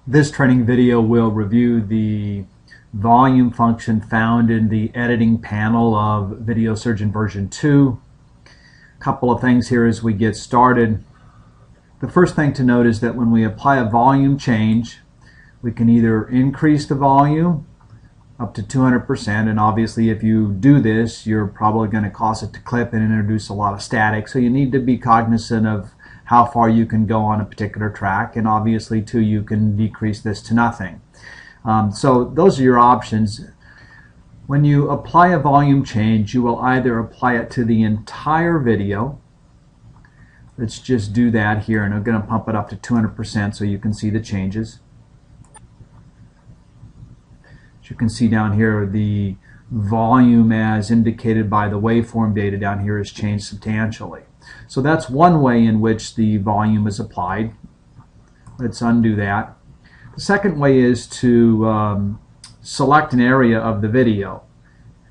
This training video will review the volume function found in the editing panel of VideoSurgeon version 2. A couple of things here as we get started. The first thing to note is that when we apply a volume change, we can either increase the volume up to 200%, and obviously if you do this, you're probably going to cause it to clip and introduce a lot of static, so you need to be cognizant of how far you can go on a particular track, and obviously too you can decrease this to nothing. So those are your options. When you apply a volume change, you will either apply it to the entire video. Let's just do that here, and I'm going to pump it up to 200% so you can see the changes. As you can see down here, the volume as indicated by the waveform data down here has changed substantially. So that's one way in which the volume is applied. Let's undo that. The second way is to select an area of the video.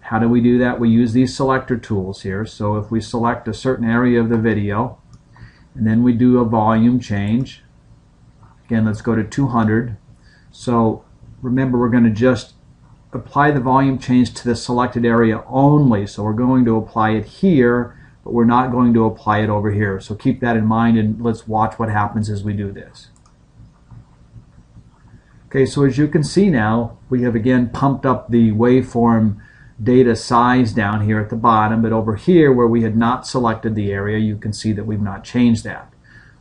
How do we do that? We use these selector tools here. So if we select a certain area of the video, and then we do a volume change. Again, let's go to 200. So remember, we're going to just apply the volume change to the selected area only. So we're going to apply it here, but we're not going to apply it over here. So keep that in mind, and let's watch what happens as we do this. Okay, so as you can see now, we have again pumped up the waveform data size down here at the bottom, but over here where we had not selected the area, you can see that we've not changed that.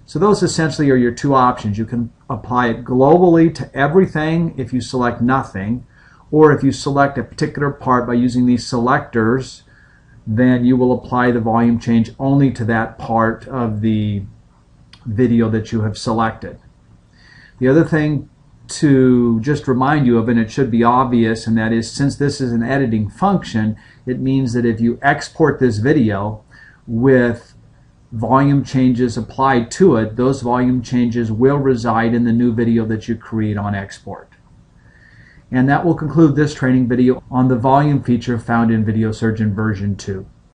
So those essentially are your two options. You can apply it globally to everything if you select nothing, or if you select a particular part by using these selectors, then you will apply the volume change only to that part of the video that you have selected. The other thing to just remind you of, and it should be obvious, and that is, since this is an editing function, it means that if you export this video with volume changes applied to it, those volume changes will reside in the new video that you create on export. And that will conclude this training video on the volume feature found in VideoSurgeon version 2.